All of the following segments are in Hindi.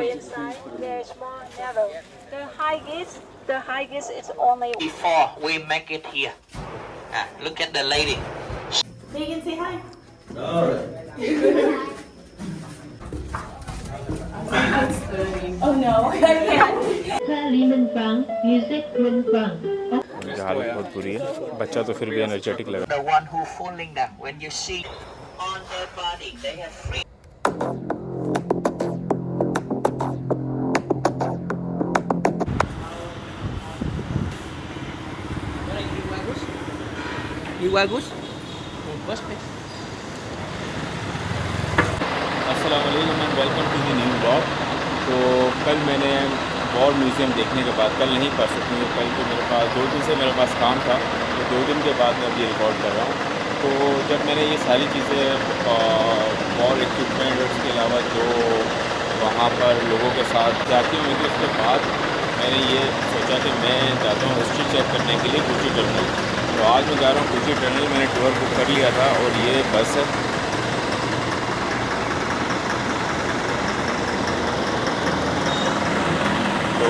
Inside there is more narrow. The highest is only before we make it here. Look at the lady. Megan, say hi. Oh no, I can't. हालत बहुत बुरी है, बच्चा तो फिर भी एनर्जेटिक लगा। The one who falling down. When you see on their body, they have free. अस्सलाम वालेकुम and welcome to the new blog. तो कल मैंने वॉर म्यूज़ियम देखने के बाद, कल नहीं परसों, क्योंकि कल तो मेरे पास 2 दिन से मेरे पास काम था, तो 2 दिन के बाद मैं अभी रिकॉर्ड कर रहा हूँ। तो जब मैंने ये सारी चीज़ें वॉर इक्विपमेंट और उसके अलावा जो वहाँ पर लोगों के साथ जाती हुई थी, उसके बाद मैंने ये सोचा कि मैं जाता हूँ हिस्ट्री चेक करने के लिए कोची टनल। तो आज मैं जा रहा हूँ कोची टनल। मैंने टूर बुक कर लिया था और ये बस है। तो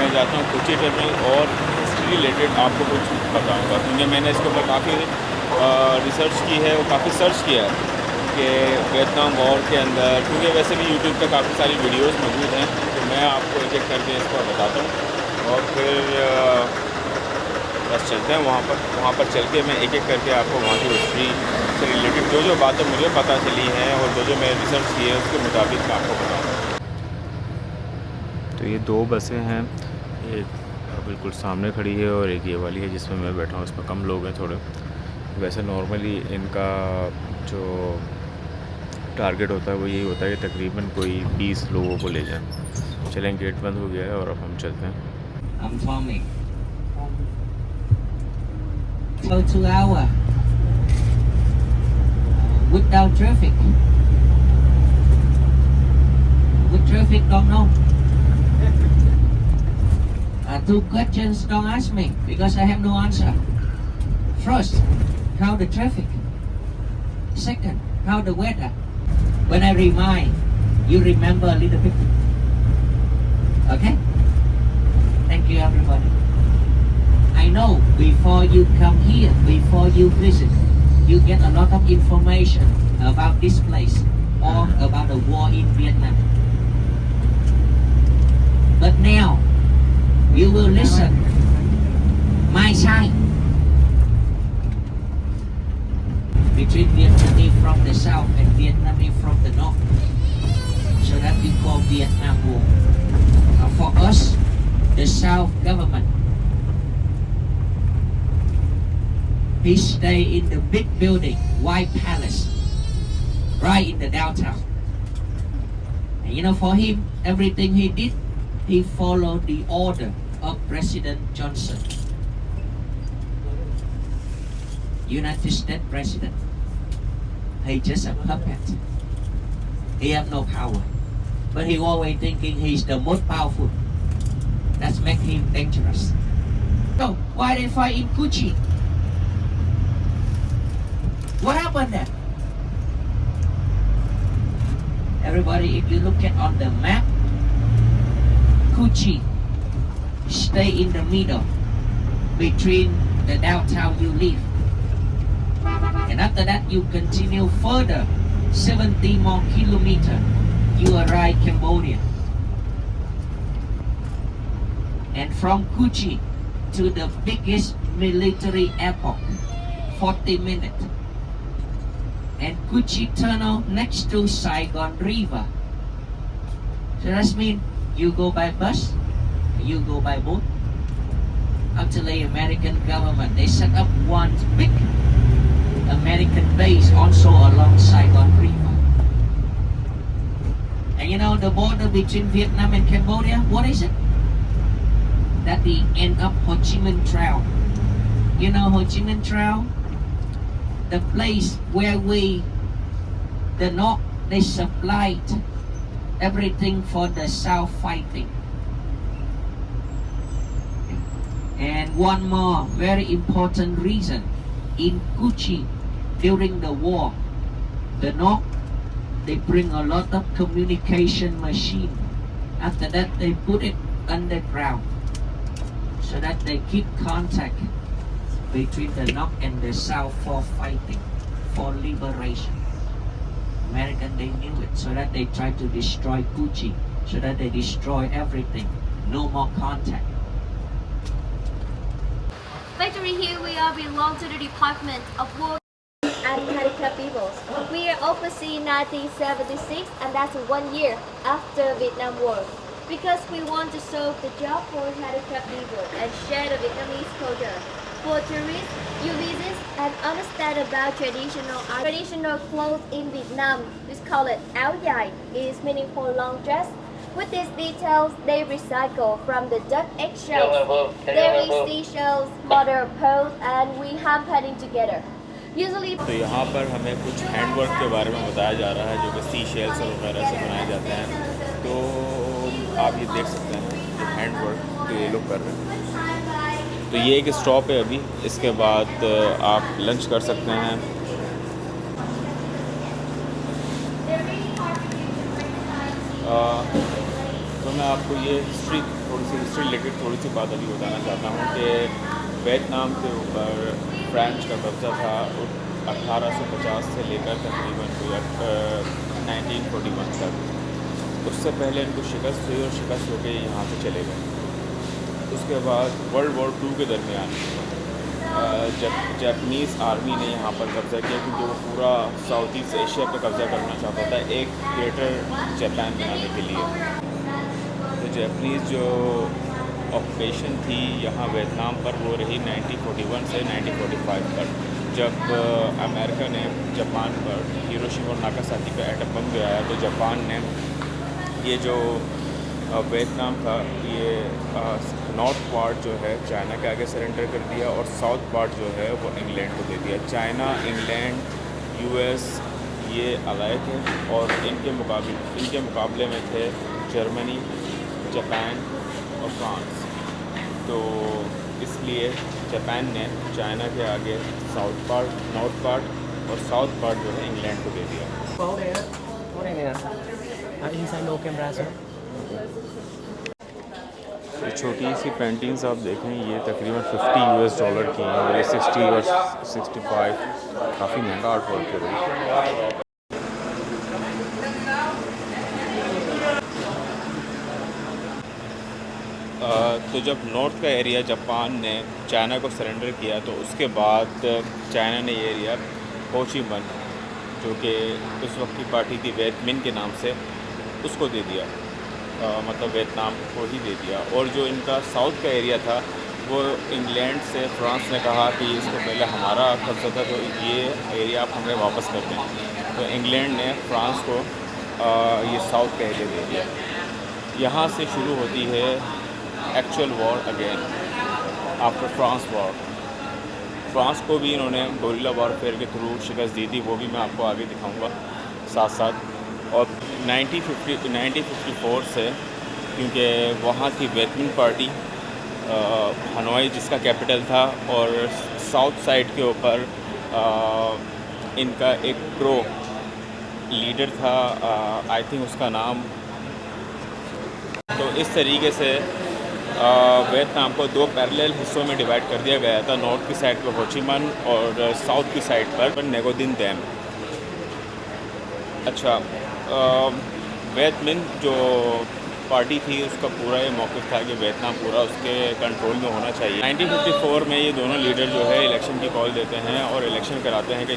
मैं जाता हूँ कोची टनल और हिस्ट्री रिलेटेड आपको कुछ बताऊँगा, क्योंकि मैंने इसके ऊपर काफ़ी रिसर्च की है और काफ़ी सर्च किया है कि वियतनाम वॉर के अंदर, क्योंकि वैसे भी यूट्यूब पे काफ़ी सारी वीडियोस मौजूद हैं। तो मैं आपको एक एक करके इसको बताता हूँ और फिर बस चलते हैं वहाँ पर चल के मैं एक एक करके आपको वहाँ की हिस्ट्री से रिलेटेड जो बातें मुझे पता चली हैं और जो मैंने रिसर्च की है उसके मुताबिक मैं आपको बताऊँगा। तो ये 2 बसें हैं, एक बिल्कुल सामने खड़ी है और एक ये वाली है जिसमें मैं बैठा हूँ। इसमें कम लोग हैं थोड़े। वैसे नॉर्मली इनका जो टारगेट होता है वो यही होता है कि तकरीबन कोई 20 लोगों को ले जाएं। चलें, गेट बंद हो गया है और अब हम चलते हैं। I'm farming. So 2 hours without traffic. With traffic, don't know. 2 questions, don't ask me because I have no answer. First, how the traffic? Second, how the weather? When I remind, you remember a little bit. Okay? Thank you, everybody. I know before you come here, before you visit, you get a lot of information about this place or about the war in Vietnam. But now, you will listen my side. Between Vietnamese from the south and Vietnamese from the north. So that we call Vietnam War. For us, the South government, he stay in the big building, White Palace, right in the downtown. And you know, for him, everything he did, he followed the order of President Johnson, United States President. He just a puppet. He have no power, but he always thinking he's the most powerful. That's make him dangerous. So why they fight in Cu Chi? What happened there? Everybody, if you look at on the map, Cu Chi stay in the middle between the downtown you live. And after that, you continue further 70 more kilometers, you arrive Cambodia. And from Cu Chi to the biggest military airport, 40 minutes. And Cu Chi Tunnel next to Saigon River. So that means you go by bus, you go by boat. Actually, American government, they set up one big American base also along Saigon River. And you know the border between Vietnam and Cambodia, what is it? That the end of Ho Chi Minh Trail. You know Ho Chi Minh Trail? The place where the North, they supplied everything for the South fighting. And one more very important reason, in Cu Chi, during the war, the North, they bring a lot of communication machine. After that, they put it underground so that they keep contact between the North and the South for fighting, for liberation. American, they knew it, so that they tried to destroy Gucci, so that they destroy everything. No more contact. Factory here we are belong to the Department of Work and Handicraft Peoples. We are overseas 1976 and that's 1 year after Vietnam War. Because we want to solve the job for handicraft people and share the Vietnamese culture. For tourists, you visit and understand about traditional art. Traditional clothes in Vietnam, we call it áo dài, is meaning for long dress. With these details, they recycle from the duck eggshells. There is seashells, mother of pearl, and we hand painting together. Usually, तो यहाँ पर हमें कुछ हैंडवर्क के बारे में बताया जा रहा है जो कि सी शेल्स वगैरह से बनाए जाते हैं। तो आप ये देख सकते हैं जो हैंडवर्क जो ये लोग कर रहे हैं। तो ये एक स्टॉप है अभी, इसके बाद आप लंच कर सकते हैं। तो मैं आपको ये हिस्ट्री रिलेटेड थोड़ी सी बात अभी बताना चाहता हूँ कि वियतनाम के ऊपर फ्रेंच का कब्ज़ा था 1850 से लेकर तकरीबन 1941 तक। उससे पहले इनको शिकस्त हुई और शिकस्त होकर यहाँ से चले गए। उसके बाद वर्ल्ड वॉर 2 के दरमियान जब जापानीज़ आर्मी ने यहाँ पर कब्ज़ा किया, क्योंकि वो पूरा साउथ ईस्ट एशिया पर कब्ज़ा करना चाहता था एक ग्रेटर जापान बनाने के लिए। तो जापानीज़ जो ऑक्यूपेशन थी यहाँ वियतनाम पर वो रही 1941 से 1945 पर, जब अमेरिका ने जापान पर हिरोशिमा और नागासाकी पर एटम बम गिराया। तो जापान ने ये जो वियतनाम था ये नॉर्थ पार्ट जो है चाइना के आगे सरेंडर कर दिया और साउथ पार्ट जो है वो इंग्लैंड को दे दिया। चाइना, इंग्लैंड, यूएस ये अलाय थे और इनके मुकाबले में थे जर्मनी, जापान और फ्रांस। तो इसलिए जापान ने चाइना के आगे साउथ पार्ट, नॉर्थ पार्ट और साउथ पार्ट जो है इंग्लैंड को दे दिया। ये छोटी सी पेंटिंग्स आप देखें, ये तकरीबन $50 की हैं और ये 60 और 65, काफ़ी महंगा आर्ट वर्क है भाई। तो जब नॉर्थ का एरिया जापान ने चाइना को सरेंडर किया तो उसके बाद चाइना ने ये एरिया हो ची मिन्ह, जो कि उस वक्त की पार्टी थी वियतमिन के नाम से, उसको दे दिया। मतलब वियतनाम को ही दे दिया। और जो इनका साउथ का एरिया था वो इंग्लैंड से फ्रांस ने कहा कि इसको पहले हमारा कब्जा था तो ये एरिया आप हमें वापस कर दें। तो इंग्लैंड ने फ्रांस को ये साउथ का एरिया दे दिया। यहाँ से शुरू होती है actual war again after France war. France को भी इन्होंने गोरिल्ला वॉरफेयर के थ्रू शिकस्त दी थी, वो भी मैं आपको आगे दिखाऊंगा साथ साथ। और 1954 से, क्योंकि वहाँ थी वियतमिन पार्टी हनोई जिसका कैपिटल था, और साउथ साइड के ऊपर इनका एक प्रो लीडर था, आई थिंक उसका नाम। तो इस तरीके से वियतनाम को दो पैरेलल हिस्सों में डिवाइड कर दिया गया था। नॉर्थ की साइड पर हो ची मिन्ह और साउथ की साइड पर नेगो दिन दैम। अच्छा, वियतमिन जो पार्टी थी उसका पूरा ये मौक़िफ़ था कि वियतनाम पूरा उसके कंट्रोल में होना चाहिए। 1954 में ये दोनों लीडर जो है इलेक्शन की कॉल देते हैं और इलेक्शन कराते हैं कि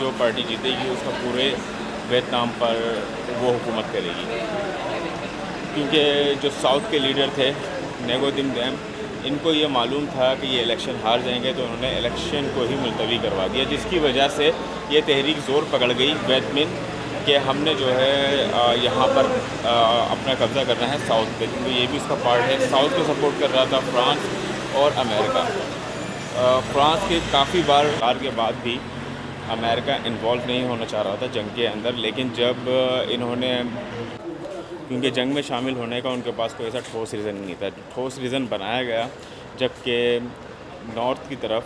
जो पार्टी जीतेगी उसका पूरे वियतनाम पर वो हुकूमत करेगी। क्योंकि जो साउथ के लीडर थे नेगो दिन दैम, इनको ये मालूम था कि ये इलेक्शन हार जाएंगे, तो उन्होंने इलेक्शन को ही मुलतवी करवा दिया, जिसकी वजह से ये तहरीक ज़ोर पकड़ गई वियतमिन कि हमने जो है यहाँ पर अपना कब्ज़ा करना है साउथ पे, क्योंकि ये भी उसका पार्ट है। साउथ को सपोर्ट कर रहा था फ्रांस और अमेरिका। फ्रांस के काफ़ी बार हार के बाद भी अमेरिका इन्वॉल्व नहीं होना चाह रहा था जंग के अंदर, लेकिन जब इन्होंने, क्योंकि जंग में शामिल होने का उनके पास कोई ऐसा ठोस रीज़न नहीं था, ठोस रीज़न बनाया गया जबकि नॉर्थ की तरफ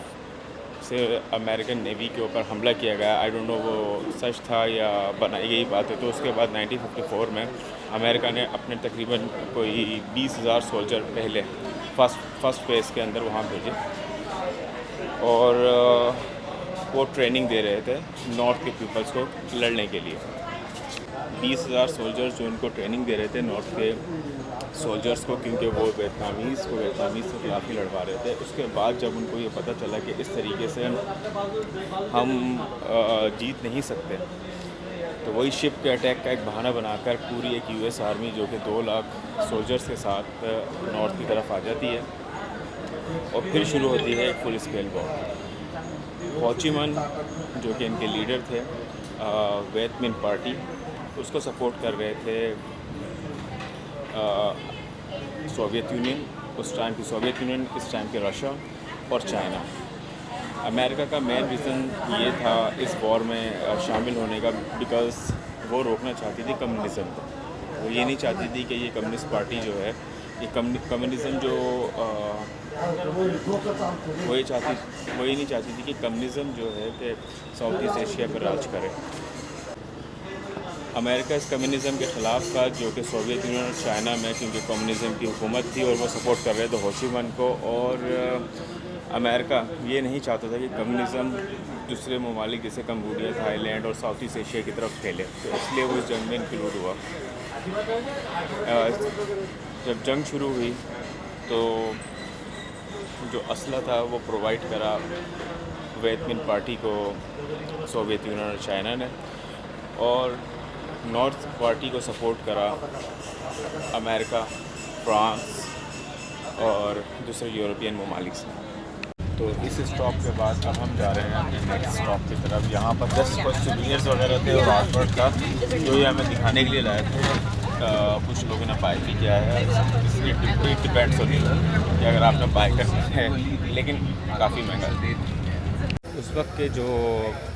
से अमेरिकन नेवी के ऊपर हमला किया गया। आई डोंट नो वो सच था या बनाई गई बात है। तो उसके बाद 1954 में अमेरिका ने अपने तकरीबन कोई 20,000 सोल्जर पहले फर्स्ट फेज़ के अंदर वहाँ भेजे और वो ट्रेनिंग दे रहे थे नॉर्थ के पीपल्स को लड़ने के लिए। 20,000 सोल्जर्स जो उनको ट्रेनिंग दे रहे थे नॉर्थ के सोल्जर्स को, क्योंकि वो वियतनामीज़ के खिलाफ ही लड़वा रहे थे। उसके बाद जब उनको ये पता चला कि इस तरीके से हम जीत नहीं सकते, तो वही शिप के अटैक का एक बहाना बनाकर पूरी एक यूएस आर्मी जो कि 2 लाख सोल्जर्स के साथ नॉर्थ की तरफ आ जाती है और फिर शुरू होती है एक फुल स्केल वॉर। हो ची मिन्ह जो कि इनके लीडर थे, वियत मिन्ह पार्टी, उसको सपोर्ट कर रहे थे सोवियत यूनियन, उस टाइम की सोवियत यूनियन, इस टाइम के रशिया और चाइना। अमेरिका का मेन रीज़न ये था इस वॉर में शामिल होने का, बिकॉज़ वो रोकना चाहती थी कम्युनिज़म को। वो ये नहीं चाहती थी कि ये कम्युनिस्ट पार्टी जो है, ये कम्युनिज़म जो वो ये नहीं चाहती थी कि कम्युनिज़म जो है कि साउथ ईस्ट एशिया पर राज करे। अमेरिका इस कम्युनिज़म के ख़िलाफ़ था जो कि सोवियत यूनियन और चाइना में, क्योंकि कम्युनिज़म की हुकूमत थी और वो सपोर्ट कर रहे थे हो ची मिन्ह को। और अमेरिका ये नहीं चाहता था कि कम्युनिज़म दूसरे ममालिक जैसे कम्बोडिया, थाईलैंड और साउथ ईस्ट एशिया की तरफ फैले, तो इसलिए वो इस जंग में इंक्लूड हुआ। जब जंग शुरू हुई तो जो असला था वो प्रोवाइड करा वियत मिन्ह पार्टी को सोवियत यूनियन और चाइना ने, और नॉर्थ पार्टी को सपोर्ट करा अमेरिका, फ्रांस और दूसरे यूरोपियन ममालिक से। तो इस स्टॉप के बाद अब हम जा रहे हैं अपने नेक्स्ट स्टॉप की तरफ। यहाँ पर जस्ट कुछ सोवेनिर्स वगैरह थे और आर्टवर्क था जो ये हमें दिखाने के लिए लाए थे। कुछ लोगों ने बाय भी किया है, इट डिपेंड्स होती है कि अगर आपने बाय करना है, लेकिन काफ़ी महंगा। उस वक्त के जो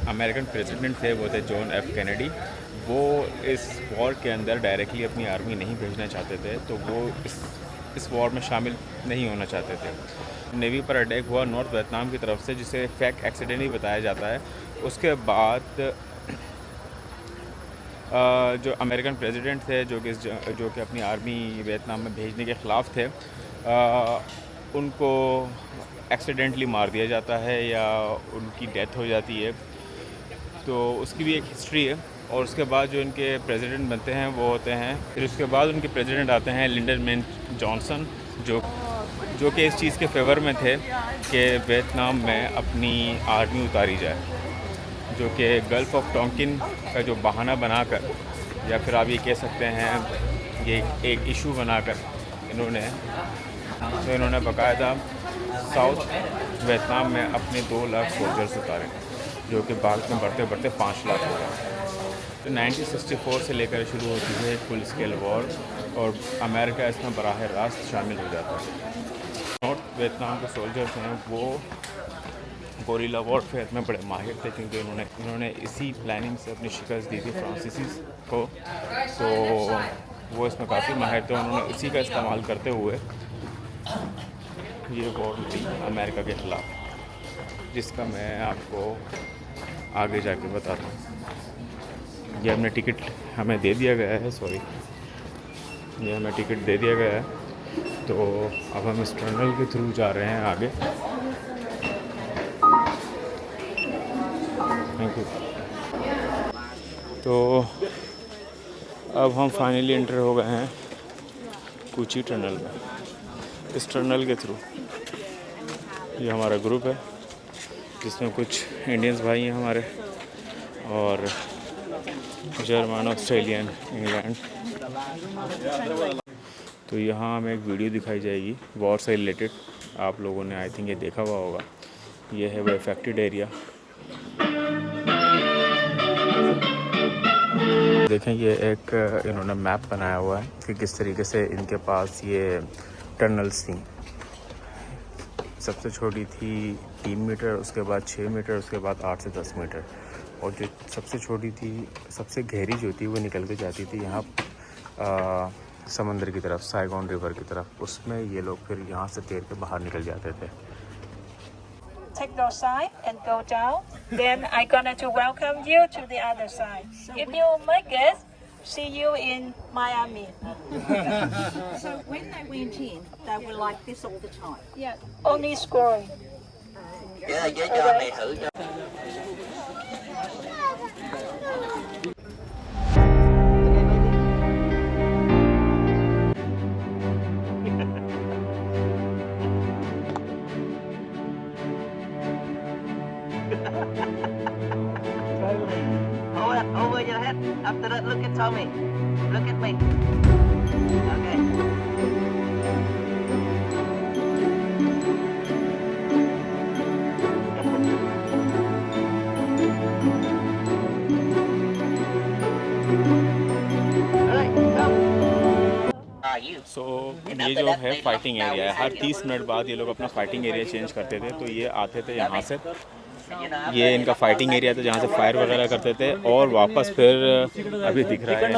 अमेरिकन प्रेसिडेंट थे वो थे जॉन एफ कैनेडी। वो इस वॉर के अंदर डायरेक्टली अपनी आर्मी नहीं भेजना चाहते थे, तो वो इस वॉर में शामिल नहीं होना चाहते थे। नेवी पर अटैक हुआ नॉर्थ वियतनाम की तरफ से, जिसे फैक्ट एक्सीडेंट ही बताया जाता है। उसके बाद जो अमेरिकन प्रेसिडेंट थे जो कि अपनी आर्मी वियतनाम में भेजने के ख़िलाफ़ थे, उनको एक्सीडेंटली मार दिया जाता है या उनकी डेथ हो जाती है। तो उसकी भी एक हिस्ट्री है। और उसके बाद जो इनके प्रेसिडेंट बनते हैं वो होते हैं, फिर उसके बाद उनके प्रेसिडेंट आते हैं लिंडन बी जॉनसन, जो कि इस चीज़ के फेवर में थे कि वियतनाम में अपनी आर्मी उतारी जाए, जो कि गल्फ़ ऑफ टोंकिन का जो बहाना बनाकर, या फिर आप ये कह सकते हैं ये एक इशू बनाकर इन्होंने बाकायदा साउथ वियतनाम में अपने 2 लाख सोल्जर्स उतारे, जो कि बाद में बढ़ते बढ़ते 5 लाख हो गए। तो 1964 से लेकर शुरू होती है फुल स्केल वॉर और अमेरिका इसमें बराह रास्त शामिल हो जाता है। नॉर्थ वियतनाम के सोल्जर्स हैं वो गोरिल्ला वॉरफेयर में बड़े माहिर थे, क्योंकि इन्होंने इसी प्लानिंग से अपनी शिकस्त दी थी फ्रांसीसीज़ को, तो वो इसमें काफ़ी माहिर थे। उन्होंने इसी का इस्तेमाल करते हुए ये वॉर लड़ी अमेरिका के ख़िलाफ़, जिसका मैं आपको आगे जाके बताता हूँ। ये हमने टिकट हमें दे दिया गया है, ये हमें टिकट दे दिया गया है, तो अब हम इस टनल के थ्रू जा रहे हैं आगे। Thank you. तो अब हम फाइनली एंटर हो गए हैं कू ची टनल में। इस टनल के थ्रू ये हमारा ग्रुप है, जिसमें कुछ इंडियंस भाई हैं हमारे, और जर्मन, ऑस्ट्रेलियन, इंग्लैंड। तो यहाँ हमें एक वीडियो दिखाई जाएगी वॉर से रिलेटेड। आप लोगों ने आई थिंक ये देखा हुआ होगा। ये है वो अफेक्टेड एरिया। देखें, ये एक इन्होंने मैप बनाया हुआ है कि किस तरीके से इनके पास ये टनल्स थी। सबसे छोटी थी 3 मीटर, उसके बाद 6 मीटर, उसके बाद 8 से 10 मीटर, और जो सबसे छोटी थी, सबसे गहरी जो थी, वो निकल के जाती थी यहाँ समंदर की तरफ, साइगोन रिवर की तरफ। उसमें ये लोग फिर यहाँ से तैर के बाहर निकल जाते थे। take your side and go down. Then I'm gonna to welcome you to the other side. If you make it, see you in Miami. So when they went in, they were like this all the time. Yeah, only scoring. Với cho mẹ thử cho. Over your head. After that, look at Tommy. Look at me. Okay. Alright, come. Are you? सो ये जो है फाइटिंग एरिया है, हर 30 मिनट बाद ये लोग अपना फाइटिंग एरिया चेंज करते थे। तो ये आते थे यहाँ से, ये इनका फाइटिंग एरिया था जहाँ से फायर वगैरह करते थे, और वापस फिर अभी दिख रहा है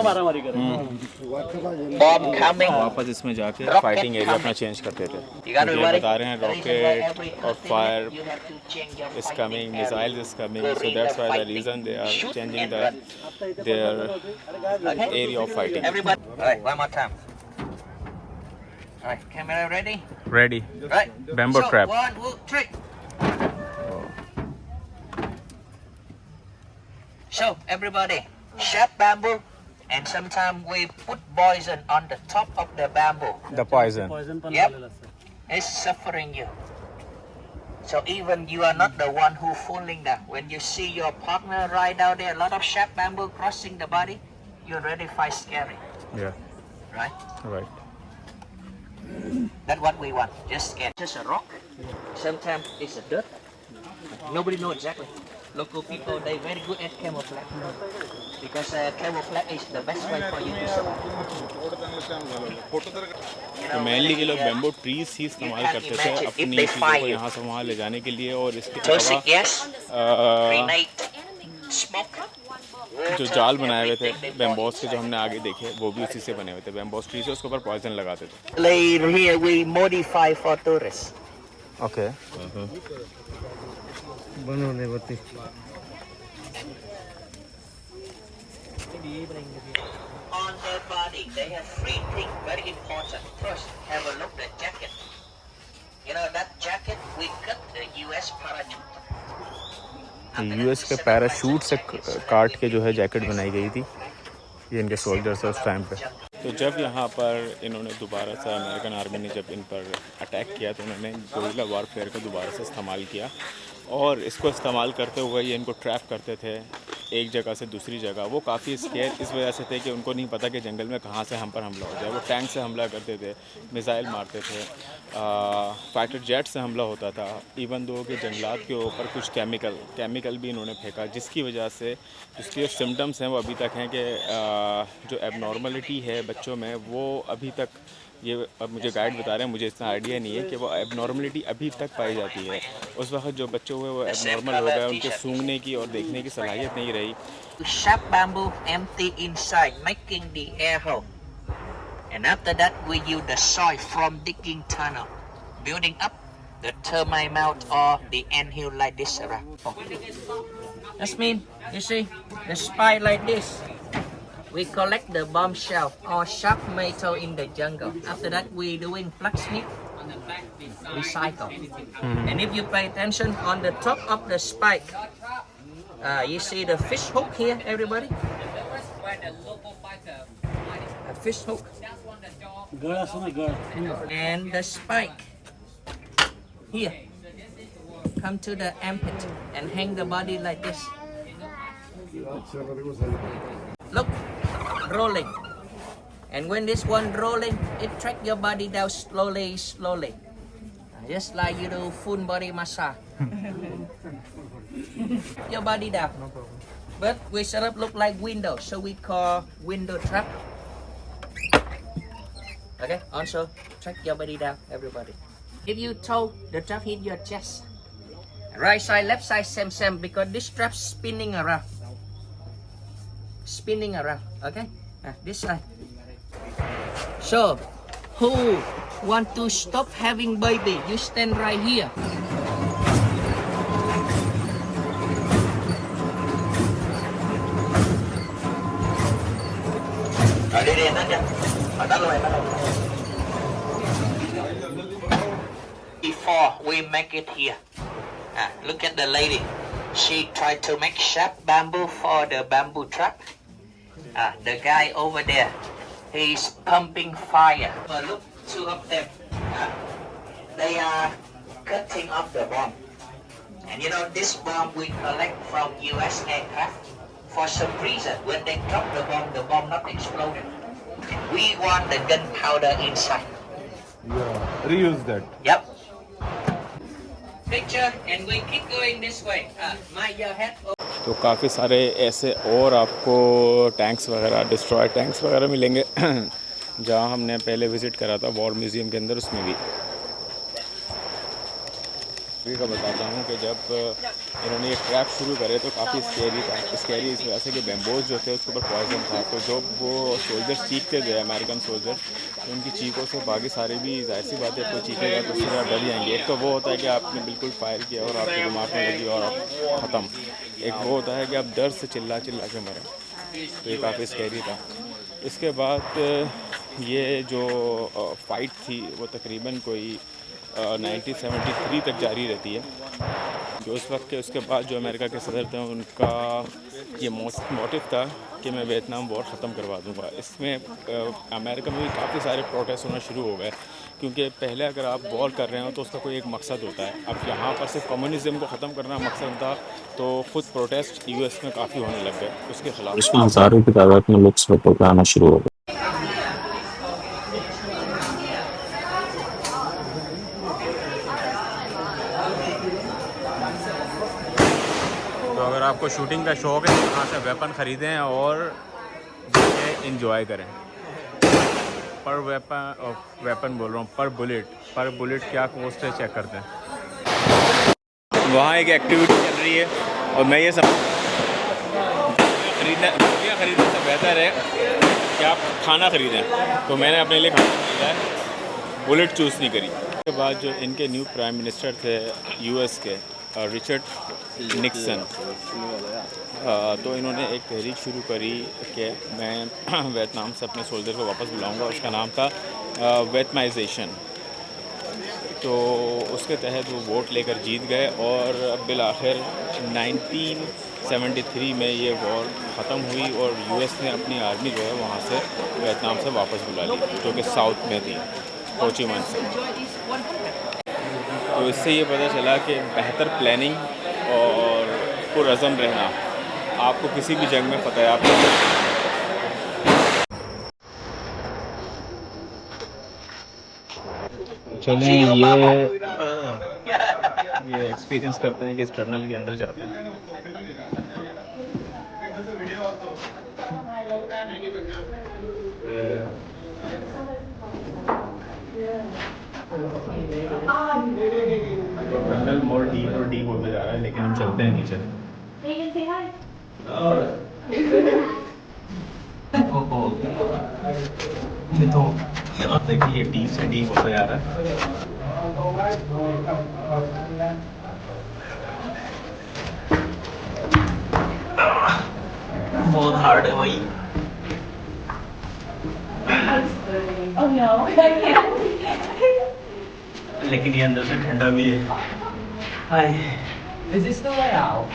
वापस इसमें जाके फाइटिंग एरिया अपना चेंज करते थे। तो ये बता रहे हैं रॉकेट और fire is coming, missile is coming, so that's why the reason they are changing their area of fighting. Alright, one more time. Alright, camera ready? Ready Right. Bamboo So, trap. 1, 2, 3. So, everybody, sharp bamboo, and sometimes we put poison on the top of the bamboo. The poison. Yep, it's suffering you. So even you are not the one who falling down. When you see your partner right out there, a lot of sharp bamboo crossing the body, you already find scary, Yeah, right? right. That's what we want. Just scare. Just a rock. Sometimes it's a dirt. Nobody know exactly. Local people, they very good at camouflage because camouflage is the best way for you to survive. तो मेनली ये लोग बैम्बू ट्रीज ही इस्तेमाल करते थे अपनी चीज़ों को यहाँ से वहाँ ले जाने के लिए, और इसके Toxic अलावा gas, grenade, smoke. जो जाल बनाए हुए थे बैम्बोस के, जो हमने आगे देखे, वो भी उसी से बने हुए थे। बैम्बोस ट्री से उसके ऊपर पॉइजन लगाते थे। Here we modify for tourists. Okay. On their body, they have three things very important. First, have a look at the jacket. You know that jacket we cut the US parachute. US के पैराशूट से काट के जो है जैकेट बनाई गई थी, ये इनके सोल्जर्स उस टाइम पे। तो जब यहाँ पर इन्होंने दोबारा से, अमेरिकन आर्मी ने जब इन पर अटैक किया, तो उन्होंने गोरिल्ला वारफेयर का दोबारा से इस्तेमाल किया, और इसको इस्तेमाल करते हुए ये इनको ट्रैप करते थे एक जगह से दूसरी जगह। वो काफ़ी स्केयर इस वजह से थे कि उनको नहीं पता कि जंगल में कहाँ से हम पर हमला हो जाए। वो टैंक से हमला करते थे, मिसाइल मारते थे, फाइटर जेट से हमला होता था, इवन दो कि जंगलात के ऊपर कुछ केमिकल भी इन्होंने फेंका, जिसकी वजह से उसके सिम्टम्स हैं वो अभी तक हैं कि जो एबनॉर्मलिटी है बच्चों में, वो अभी तक, ये अब मुझे गाइड बता रहे हैं, मुझे इतना आइडिया नहीं है कि वो एबनॉर्मलिटी अभी तक पाई जाती है। उस वक्त जो बच्चे हुए वो एबनॉर्मल हो गए, उनके सूंघने की और देखने की सलाहियत नहीं रही। Sharp bamboo empty inside, making the air hole. And after that, we use the soil from digging tunnel, building up the termite mound or the anthill like this around. That's mean, you see, the spike like this. We collect the bombshell or sharp metal in the jungle. After that, we doing blacksmith, recycle. And if you pay attention on the top of the spike, you see the fish hook here, everybody? A fish hook. And the spike here. Come to the armpit and hang the body like this. Look, rolling. And when this one rolling, it track your body down slowly. Just like you do full body massage. Your body down. But we set up look like window, so we call window trap. Okay, also track your body down, everybody. If you toe, the trap hit your chest. Right side, left side, same, because this trap spinning around. Okay? This side. So, who want to stop having baby? You stand right here. Before we make it here, look at the lady. She tried to make sharp bamboo for the bamboo trap. The guy over there, he's pumping fire. But look, two of them. They are cutting up the bomb. And you know, this bomb we collect from US aircraft. For some reason, when they drop the bomb not exploded. We want the gunpowder inside. Yeah, reuse that. Yep. Picture, and we keep going this way. Mind your head. तो काफ़ी सारे ऐसे और आपको टैंक्स वगैरह, डिस्ट्रॉय टैंक्स वगैरह मिलेंगे जहाँ हमने पहले विज़िट करा था वॉर म्यूज़ियम के अंदर, उसमें भी का बताता हूँ कि जब इन्होंने ये ट्रैप शुरू करे तो काफ़ी स्कैरी इस वजह से कि बैम्बोज जो थे उसके ऊपर पॉइजन था। तो जब वो सोल्जर्स चीखते थे, अमेरिकन सोल्जर, तो उनकी चीखों से बाकी सारे भी जाहिर सी बात है कोई चीखेगा तो उससे डर जाएंगे। एक तो वो होता है कि आपने बिल्कुल फायर किया और आपके दिमाग में लगी और आप ख़त्म। एक वो होता है कि आप डर से चिल्ला के मरें, तो ये काफ़ी स्कैरी था। इसके बाद ये जो फ़ाइट थी वो तकरीबन कोई 1973 तक जारी रहती है। जो उस वक्त के उसके बाद जो अमेरिका के सदर थे उनका ये मोटिव था कि मैं वियतनाम वॉर ख़त्म करवा दूंगा। इसमें अमेरिका में भी काफ़ी सारे प्रोटेस्ट होना शुरू हो गए, क्योंकि पहले अगर आप वॉर कर रहे हो तो उसका कोई एक मकसद होता है। अब यहाँ पर सिर्फ कम्युनिज़म को ख़त्म करना मकसद था, तो ख़ुद प्रोटेस्ट यूएस में काफ़ी होने लग गए उसके ख़िलाफ़। इसमें हज़ारों की तादाद में लोग सड़कों पर आना शुरू हो गए। तो अगर आपको शूटिंग का शौक़ है तो यहाँ से वेपन ख़रीदें और जाके इंजॉय करें। पर वेपन बोल रहा हूँ, पर बुलेट क्या कॉस्ट है चेक करते हैं। वहाँ एक एक्टिविटी चल रही है और मैं ये सब खरीदने से बेहतर है कि आप खाना ख़रीदें। तो मैंने अपने लिए खाना खरीदा है, बुलेट चूज़ नहीं करी। उसके बाद जो इनके न्यू प्राइम मिनिस्टर थे यूएस के, रिचर्ड निक्सन, तो इन्होंने एक तहरीक शुरू करी कि मैं वियतनाम से अपने सोल्जर को वापस बुलाऊंगा। उसका नाम था वियतनामाइजेशन। तो उसके तहत वो वोट लेकर जीत गए और बिल आखिर 1973 में ये वॉर ख़त्म हुई और यूएस ने अपनी आर्मी जो है वहाँ से वियतनाम से वापस बुला ली, जो कि साउथ में थी, हो ची मिन से। तो इससे ये पता चला कि बेहतर प्लानिंग और पुरअज़म रहना आपको किसी भी जंग में फ़तह याब कर सकता है। चलें ये एक्सपीरियंस करते हैं कि इस टनल के अंदर जाते हैं। टनल मोर डीप होते जा रहा है, लेकिन हम चलते हैं नीचे। ये तो देखिए डीप से डीप होता जा रहा है। बहुत हार्ड है भाई। लेकिन ये अंदर से ठंडा भी है। हाय, Is this the way out?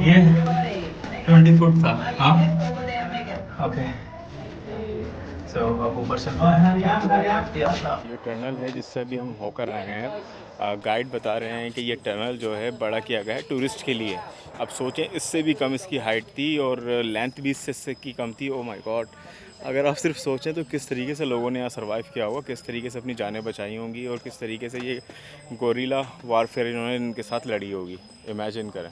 ये 20 फुट था। हाँ, ओके। तो अब ऊपर से ये टनल है जिससे अभी हम होकर रहे हैं। गाइड बता रहे हैं कि ये टनल जो है बड़ा किया गया है टूरिस्ट के लिए। अब सोचें इससे भी कम इसकी हाइट थी और लेंथ भी इससे की कम थी। ओ माय गॉड, अगर आप सिर्फ सोचें तो किस तरीके से लोगों ने यहाँ सर्वाइव किया होगा, किस तरीके से अपनी जानें बचाई होंगी और किस तरीके से ये गोरिल्ला वारफेयर इन्होंने इनके साथ लड़ी होगी। इमेजिन करें।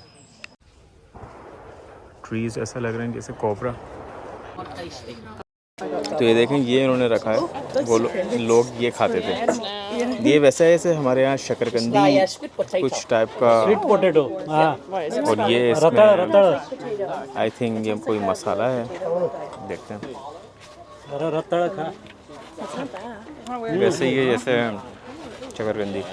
ट्रीज़ ऐसा लग रहे हैं जैसे कोबरा। तो ये देखें, ये इन्होंने रखा है, वो लोग ये खाते थे। ये वैसा है जैसे हमारे यहाँ शकरकंदी कुछ टाइप का, पोटैटो। और ये इसमें आई थिंक ये कोई मसाला है, देखते हैं। वैसे ही है जैसे शकरकंदी।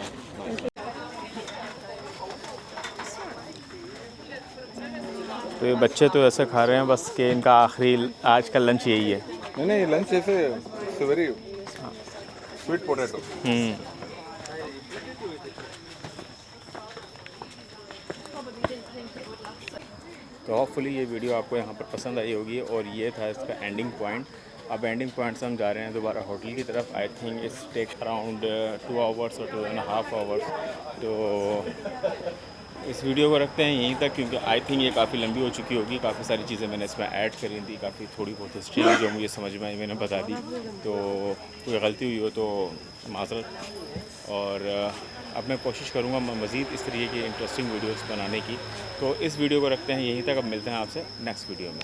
तो ये बच्चे तो ऐसे खा रहे हैं बस कि इनका आखिरी आज का लंच यही है। नहीं लंच ऐसे वेरी स्वीट पोटैटो। तो होपफुली ये वीडियो आपको यहाँ पर पसंद आई होगी और ये था इसका एंडिंग पॉइंट। अब एंडिंग पॉइंट से हम जा रहे हैं दोबारा होटल की तरफ। I think it's take around 2 hours और 2.5 आवर्स। तो इस वीडियो को रखते हैं यहीं तक क्योंकि आई थिंक ये काफ़ी लंबी हो चुकी होगी। काफ़ी सारी चीज़ें मैंने इसमें ऐड करी थी, काफ़ी थोड़ी बहुत हिस्ट्री जो मुझे समझ में आई मैंने बता दी। तो कोई गलती हुई हो तो माज़रत। और अब मैं कोशिश करूँगा मज़ीद इस तरीके की इंटरेस्टिंग वीडियोस बनाने की। तो इस वीडियो को रखते हैं यहीं तक। अब मिलते हैं आपसे नेक्स्ट वीडियो में।